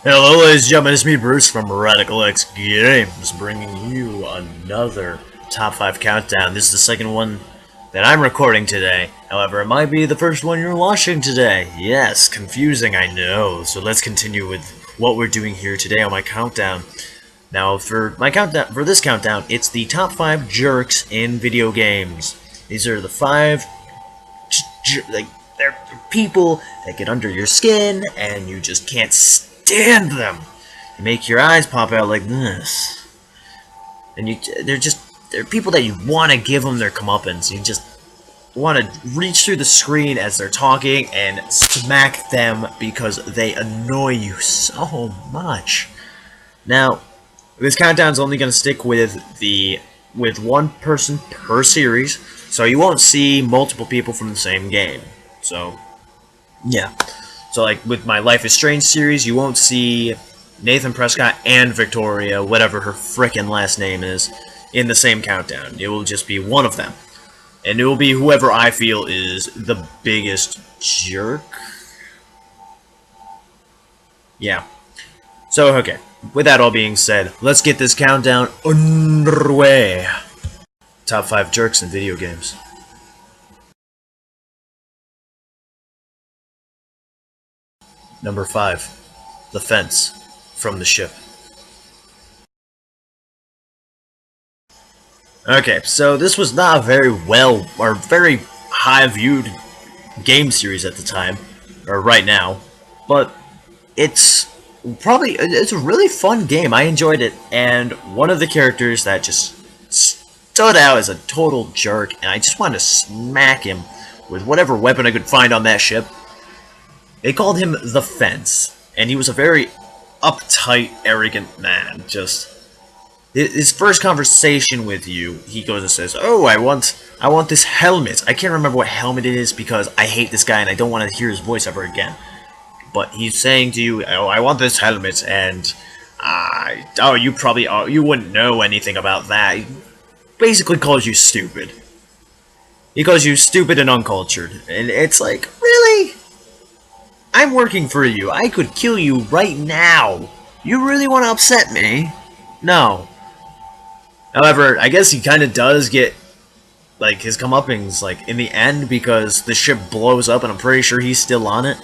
Hello ladies and gentlemen, it's me Bruce from Radical X Games, bringing you another top 5 countdown. This is the second one that I'm recording today. However, it might be the first one you're watching today. Yes, confusing, I know. So let's continue with what we're doing here today on my countdown. Now, for this countdown, it's the top 5 jerks in video games. These are the 5 they're people that get under your skin and you just can't stand them. You make your eyes pop out like this. And they're people that you want to give them their comeuppance. You just want to reach through the screen as they're talking and smack them because they annoy you so much. Now, this countdown's only going to stick with one person per series, so you won't see multiple people from the same game. So, yeah. So, like, with my Life is Strange series, you won't see Nathan Prescott and Victoria, whatever her frickin' last name is, in the same countdown. It will just be one of them. And it will be whoever I feel is the biggest jerk. Yeah. So, okay. With that all being said, let's get this countdown underway. Top 5 jerks in video games. Number 5. The fence from the ship. Okay, so this was not a very very high-viewed game series at the time, or right now, but it's a really fun game. I enjoyed it, and one of the characters that just stood out as a total jerk, and I just wanted to smack him with whatever weapon I could find on that ship. They called him the Fence, and he was a very uptight, arrogant man. Just his first conversation with you, he goes and says, "Oh, I want this helmet." I can't remember what helmet it is because I hate this guy and I don't want to hear his voice ever again. But he's saying to you, "Oh, I want this helmet," and you wouldn't know anything about that. He basically calls you stupid. He calls you stupid and uncultured, and it's like, really? I'm working for you. I could kill you right now. You really want to upset me? No. However, I guess he kind of does get, like, his comeuppance, like, in the end, because the ship blows up and I'm pretty sure he's still on it.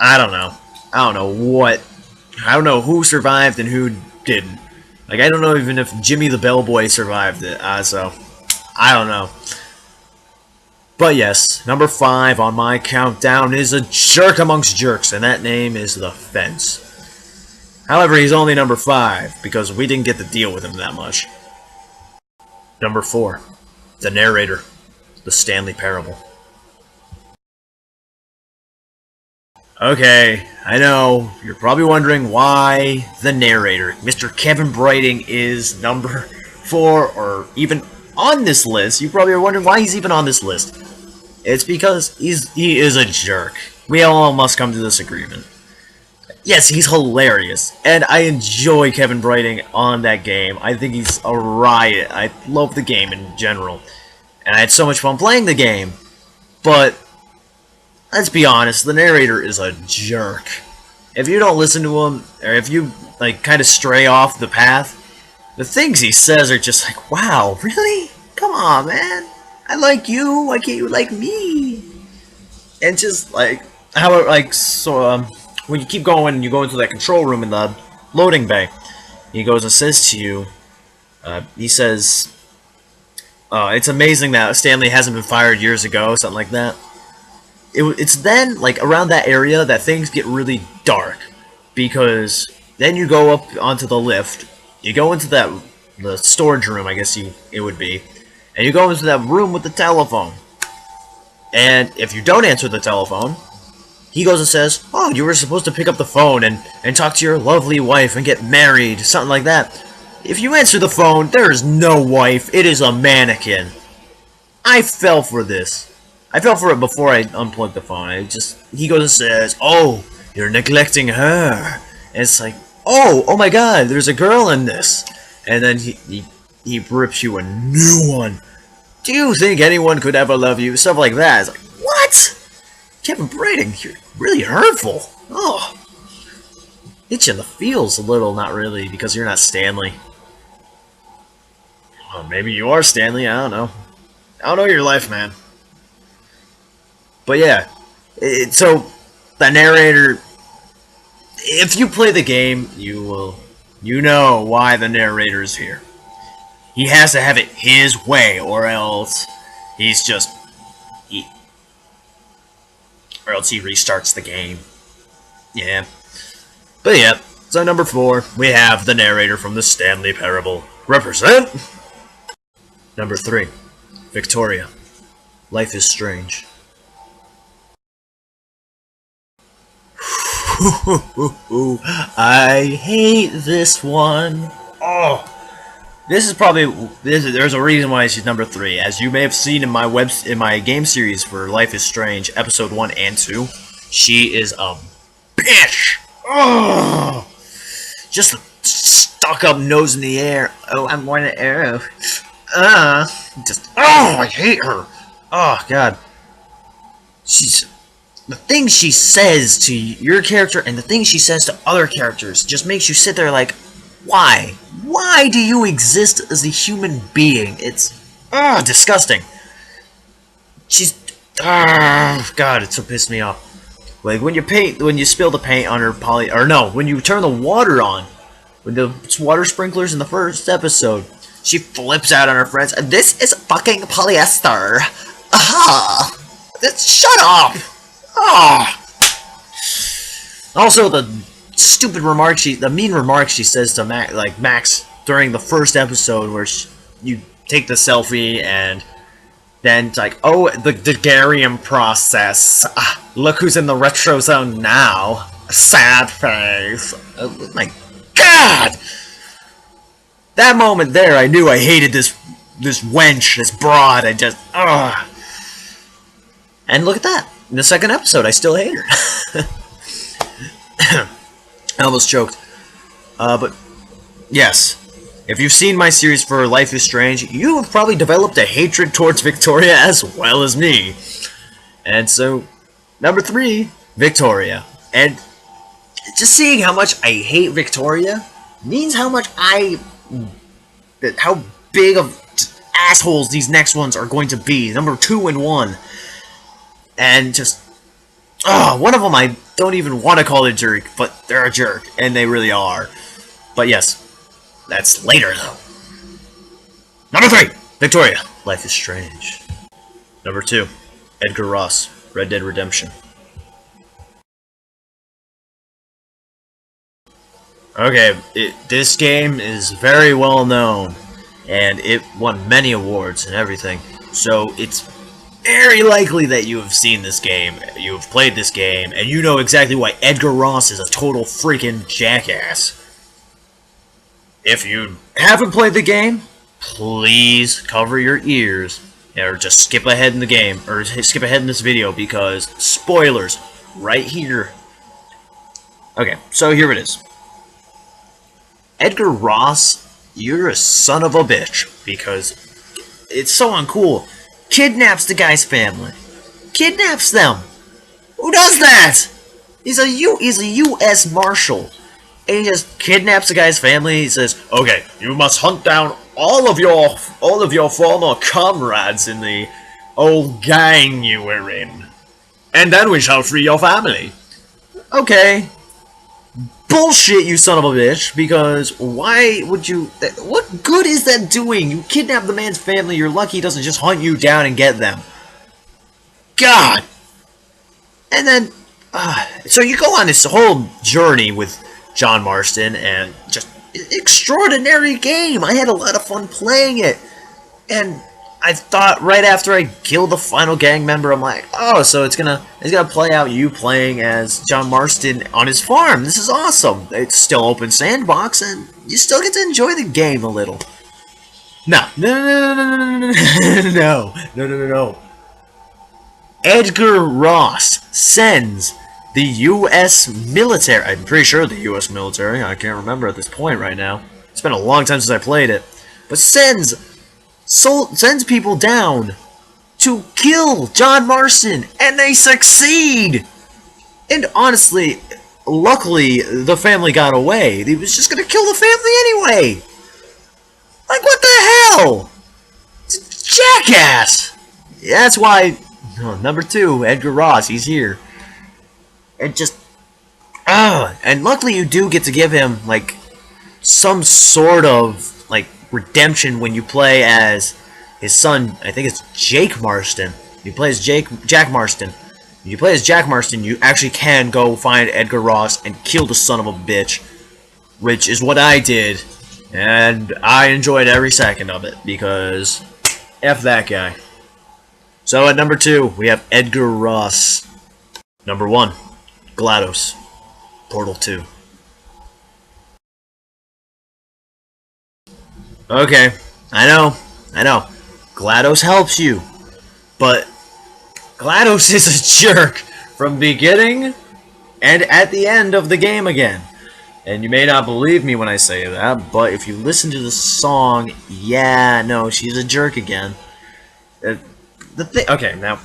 I don't know. I don't know who survived and who didn't. Like, I don't know even if Jimmy the Bellboy survived it, so I don't know. But yes, number 5 on my countdown is a jerk amongst jerks, and that name is the Fence. However, he's only number 5, because we didn't get to deal with him that much. Number 4, the narrator, the Stanley Parable. Okay, I know, you're probably wondering why the narrator, Mr. Kevin Brighting, is number 4, or even on this list. You probably are wondering why he's even on this list. It's because he is a jerk. We all must come to this agreement. Yes, he's hilarious, and I enjoy Kevin Brighting on that game. I think he's a riot. I love the game in general, and I had so much fun playing the game. But let's be honest, the narrator is a jerk. If you don't listen to him, or if you like kind of stray off the path, the things he says are just like, wow, really? Come on, man. I like you. Why can't you like me? And just like how when you keep going and you go into that control room in the loading bay, he goes and says to you, he says, it's amazing that Stanley hasn't been fired years ago, something like that. It's then, like, around that area that things get really dark, because then you go up onto the lift, you go into the storage room, I guess it would be, and you go into that room with the telephone. And if you don't answer the telephone, he goes and says, "Oh, you were supposed to pick up the phone and talk to your lovely wife and get married," something like that. If you answer the phone, there is no wife, it is a mannequin. I fell for this. I fell for it before I unplugged the phone. He goes and says, "Oh, you're neglecting her." And it's like, oh my god, there's a girl in this. And then he rips you a new one. Do you think anyone could ever love you? Stuff like that. It's like, what? Kevin Brighting, you're really hurtful. Oh. hit you in the feels a little, not really, because you're not Stanley. Well, maybe you are Stanley, I don't know. I don't know your life, man. But yeah, so the narrator, if you play the game, you know why the narrator is here. He has to have it his way, or else he's just, or else he restarts the game. Yeah. But yeah, so number 4, we have the narrator from the Stanley Parable. Represent! Number 3, Victoria. Life is strange. I hate this one. Oh, this is probably there's a reason why she's number 3. As you may have seen in my game series for Life is Strange, episode 1 and 2, she is a bitch. Oh, just stuck up nose in the air. Oh, I'm one of the arrow. I hate her. Oh God, she's. The things she says to your character and the things she says to other characters just makes you sit there like, why? Why do you exist as a human being? It's disgusting. She's God, it so pissed me off. Like when you spill the paint on her when you turn the water on with the water sprinklers in the first episode, she flips out on her friends. This is fucking polyester. Aha! Shut up! Also, the mean remarks she says to Max during the first episode, where you take the selfie and then it's like, oh, the Gregarian process. Look who's in the retro zone now. Sad face. Oh my God! That moment there, I knew I hated this wench, this broad. I just And look at that. In the second episode, I still hate her. I almost choked. But yes, if you've seen my series for Life is Strange, you have probably developed a hatred towards Victoria as well as me. And so, number 3, Victoria. And just seeing how much I hate Victoria means how big of assholes these next ones are going to be. Number 2 and 1. And just, one of them I don't even want to call a jerk, but they're a jerk, and they really are. But yes, that's later though. Number 3, Victoria. Life is Strange. Number 2, Edgar Ross. Red Dead Redemption. Okay, this game is very well known, and it won many awards and everything, so it's very likely that you have seen this game, you have played this game, and you know exactly why Edgar Ross is a total freaking jackass. If you haven't played the game, please cover your ears, or just skip ahead in the game, or skip ahead in this video, because spoilers right here. Okay, so here it is. Edgar Ross, you're a son of a bitch, because it's so uncool. Kidnaps the guy's family. Kidnaps them. Who does that? He's a U.S. Marshal. And he just kidnaps the guy's family. He says, okay, you must hunt down all of your former comrades in the old gang you were in. And then we shall free your family. Okay. Bullshit, you son of a bitch, because why would you... What good is that doing? You kidnap the man's family, you're lucky he doesn't just hunt you down and get them. God! And then... so you go on this whole journey with John Marston, and just... extraordinary game! I had a lot of fun playing it. And I thought right after I killed the final gang member, I'm like, oh, so it's gonna play out you playing as John Marston on his farm. This is awesome. It's still open sandbox, and you still get to enjoy the game a little. No. Edgar Ross sends the U.S. military. I'm pretty sure the U.S. military. I can't remember at this point right now. It's been a long time since I played it. But sends people down to kill John Marston, and they succeed. And honestly, luckily, the family got away. He was just gonna kill the family anyway! Like, what the hell? Jackass! Yeah, that's why, number 2, Edgar Ross, he's here. And just, and luckily you do get to give him, like, some sort of, like, redemption when you play as his son. I think it's Jake Marston. You play as Jack Marston. When you play as Jack Marston, you actually can go find Edgar Ross and kill the son of a bitch, which is what I did, and I enjoyed every second of it, because F that guy. So at number 2, we have Edgar Ross. Number 1, GLaDOS, Portal 2. Okay, I know. GLaDOS helps you, but GLaDOS is a jerk from beginning and at the end of the game again. And you may not believe me when I say that, but if you listen to the song, yeah, no, she's a jerk again. Okay, now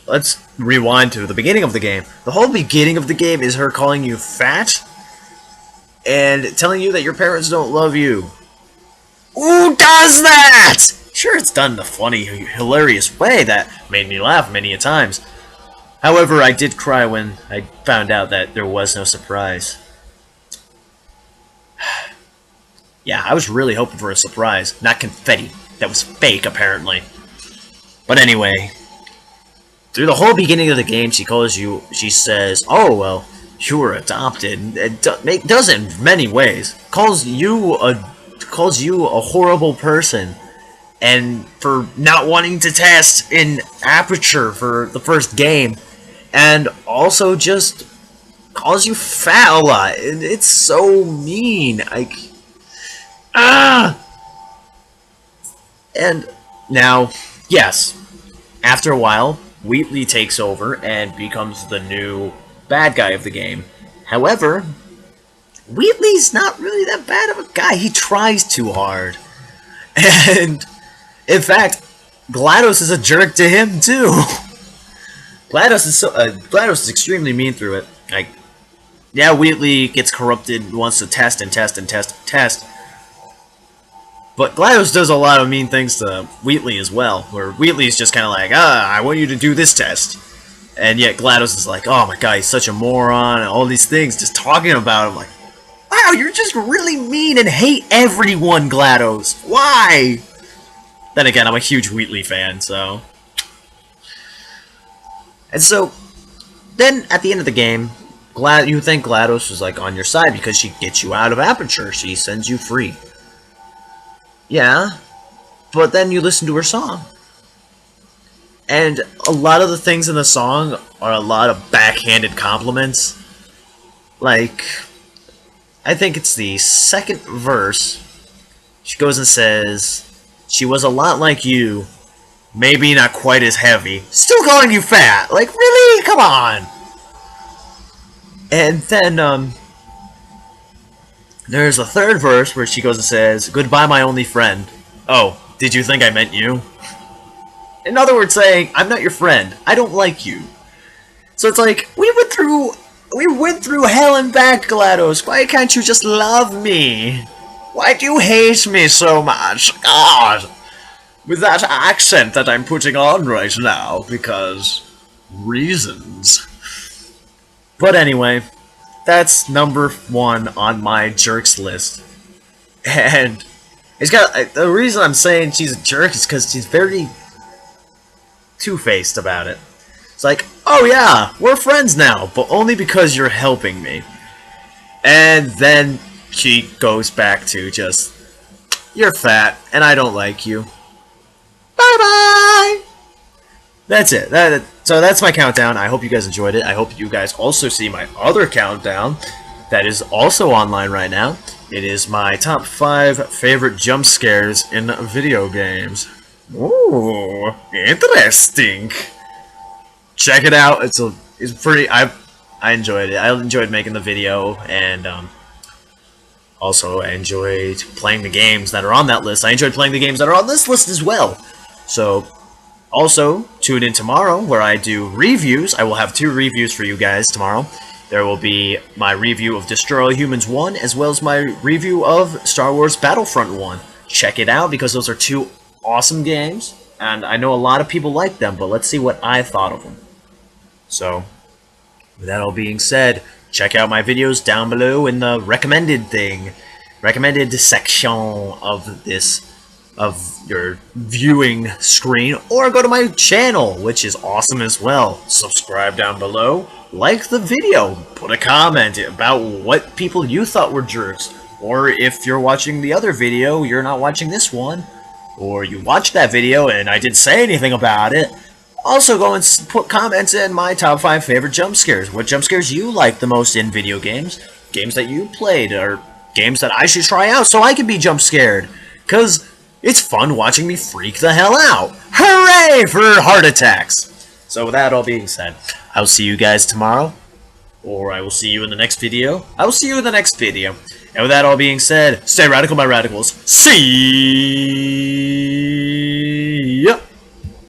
let's rewind to the beginning of the game. The whole beginning of the game is her calling you fat and telling you that your parents don't love you. Who does that? Sure, it's done in a funny, hilarious way that made me laugh many a times. However, I did cry when I found out that there was no surprise. Yeah, I was really hoping for a surprise, not confetti. That was fake, apparently. But anyway, through the whole beginning of the game, she says, oh, well, you were adopted. It does it in many ways. Calls you a horrible person, and for not wanting to test in Aperture for the first game, and also just calls you fat a lot. It's so mean. And now, yes, after a while, Wheatley takes over and becomes the new bad guy of the game. However, Wheatley's not really that bad of a guy. He tries too hard. And, in fact, GLaDOS is a jerk to him, too. GLaDOS is extremely mean through it. Like, yeah, Wheatley gets corrupted, wants to test and test and test and test. But GLaDOS does a lot of mean things to Wheatley as well, where Wheatley's just kind of like, I want you to do this test. And yet GLaDOS is like, oh my god, he's such a moron, and all these things, just talking about him, like, wow, you're just really mean and hate everyone, GLaDOS. Why? Then again, I'm a huge Wheatley fan, so... And so, then, at the end of the game, you think GLaDOS was, like, on your side because she gets you out of Aperture. She sends you free. Yeah, but then you listen to her song. And a lot of the things in the song are a lot of backhanded compliments. Like, I think it's the second verse. She goes and says, she was a lot like you, maybe not quite as heavy, still calling you fat. Like, really? Come on. And then, there's a third verse where she goes and says, goodbye, my only friend. Oh, did you think I meant you? In other words, saying, I'm not your friend. I don't like you. So it's like, we went through hell and back, GLaDOS. Why can't you just love me? Why do you hate me so much? God! With that accent that I'm putting on right now, because... reasons. But anyway... that's number 1 on my jerks list. And it's got the reason I'm saying she's a jerk is because she's very two-faced about it. It's like, oh yeah, we're friends now, but only because you're helping me. And then she goes back to just, you're fat, and I don't like you. Bye-bye! That's it. So that's my countdown. I hope you guys enjoyed it. I hope you guys also see my other countdown that is also online right now. It is my top 5 favorite jump scares in video games. Ooh, interesting. Check it out. It's pretty. I enjoyed it. I enjoyed making the video, and also I enjoyed playing the games that are on that list. I enjoyed playing the games that are on this list as well. So. Also, tune in tomorrow where I do reviews. I will have 2 reviews for you guys tomorrow. There will be my review of Destroy All Humans 1, as well as my review of Star Wars Battlefront 1. Check it out, because those are two awesome games, and I know a lot of people like them, but let's see what I thought of them. So, with that all being said, check out my videos down below in the recommended section of your viewing screen, or go to my channel, which is awesome as well. Subscribe down below, like the video, put a comment about what people you thought were jerks, or if you're watching the other video, you're not watching this one, or you watched that video and I didn't say anything about it. Also go and put comments in my top 5 favorite jump scares. What jump scares you like the most in video games? Games that you played, or games that I should try out so I can be jump scared. Because it's fun watching me freak the hell out. Hooray for heart attacks! So with that all being said, I'll see you guys tomorrow. Or I will see you in the next video. I will see you in the next video. And with that all being said, stay radical, my radicals. See